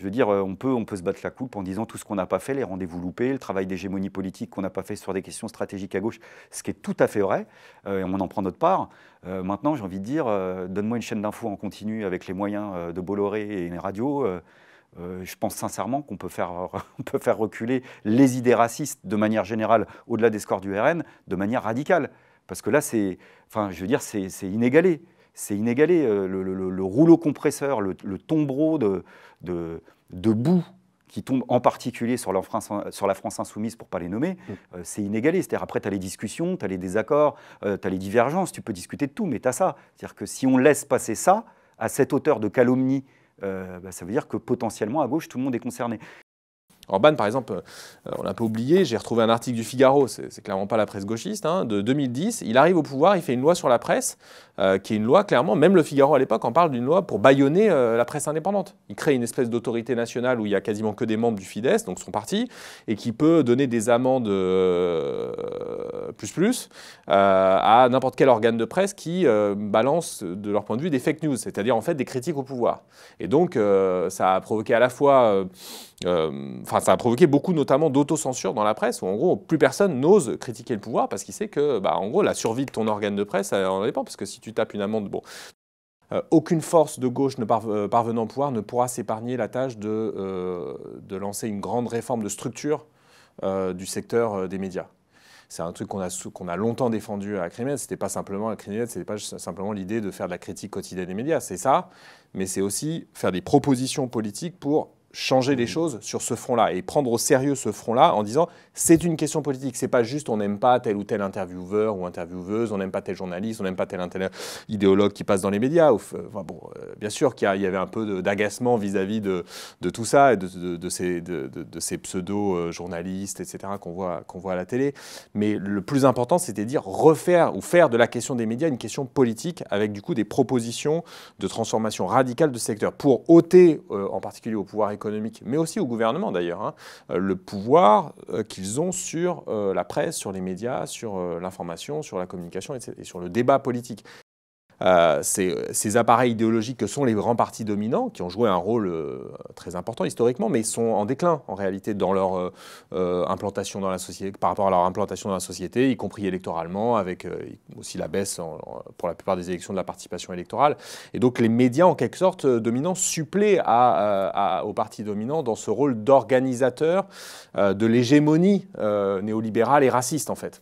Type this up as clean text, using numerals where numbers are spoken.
Je veux dire, on peut se battre la coupe en disant tout ce qu'on n'a pas fait, les rendez-vous loupés, le travail d'hégémonie politique qu'on n'a pas fait sur des questions stratégiques à gauche, ce qui est tout à fait vrai, et on en prend notre part. Maintenant, j'ai envie de dire, donne-moi une chaîne d'infos en continu avec les moyens de Bolloré et les radios. Je pense sincèrement qu'on peut faire, on peut faire reculer les idées racistes de manière générale, au-delà des scores du RN, de manière radicale. Parce que là, enfin, je veux dire, c'est inégalé. C'est inégalé. Le rouleau compresseur, le tombereau de boue qui tombe en particulier sur la France insoumise, pour ne pas les nommer, c'est inégalé. C'est-à-dire, après, tu as les discussions, tu as les désaccords, tu as les divergences, tu peux discuter de tout, mais tu as ça. C'est-à-dire que si on laisse passer ça, à cette hauteur de calomnie, ça veut dire que potentiellement, à gauche, tout le monde est concerné. Orban, par exemple, on l'a un peu oublié, j'ai retrouvé un article du Figaro, c'est clairement pas la presse gauchiste, hein, de 2010. Il arrive au pouvoir, il fait une loi sur la presse, qui est une loi, clairement, même le Figaro à l'époque en parle d'une loi pour bâillonner la presse indépendante. Il crée une espèce d'autorité nationale où il y a quasiment que des membres du Fidesz, donc son parti, et qui peut donner des amendes à n'importe quel organe de presse qui balance, de leur point de vue, des fake news, c'est-à-dire en fait des critiques au pouvoir. Et donc, ça a provoqué à la fois... ça a provoqué beaucoup notamment d'autocensure dans la presse où en gros plus personne n'ose critiquer le pouvoir parce qu'il sait que en gros la survie de ton organe de presse en dépend, parce que si tu tapes une amende, bon, aucune force de gauche parvenant au pouvoir ne pourra s'épargner la tâche de lancer une grande réforme de structure du secteur des médias. C'est un truc qu'on a longtemps défendu à Criminel. C'était pas simplement l'idée de faire de la critique quotidienne des médias, c'est ça, mais c'est aussi faire des propositions politiques pour changer les choses sur ce front-là et prendre au sérieux ce front-là en disant c'est une question politique, c'est pas juste on n'aime pas tel ou tel intervieweur ou intervieweuse, on n'aime pas tel journaliste, on n'aime pas tel idéologue qui passe dans les médias. Bien sûr qu'il y avait un peu d'agacement vis-à-vis de tout ça et de ces pseudo-journalistes, etc. qu'on voit à la télé. Mais le plus important, c'était dire refaire ou faire de la question des médias une question politique avec du coup des propositions de transformation radicale de ce secteur pour ôter, en particulier au pouvoir économique, mais aussi au gouvernement d'ailleurs, hein, le pouvoir qu'ils ont sur la presse, sur les médias, sur l'information, sur la communication et sur le débat politique. Ces appareils idéologiques que sont les grands partis dominants, qui ont joué un rôle très important historiquement, mais sont en déclin en réalité dans leur implantation dans la société, par rapport à leur implantation dans la société, y compris électoralement, avec aussi la baisse pour la plupart des élections de la participation électorale. Et donc les médias, en quelque sorte, dominants, suppléent aux partis dominants dans ce rôle d'organisateur de l'hégémonie néolibérale et raciste, en fait.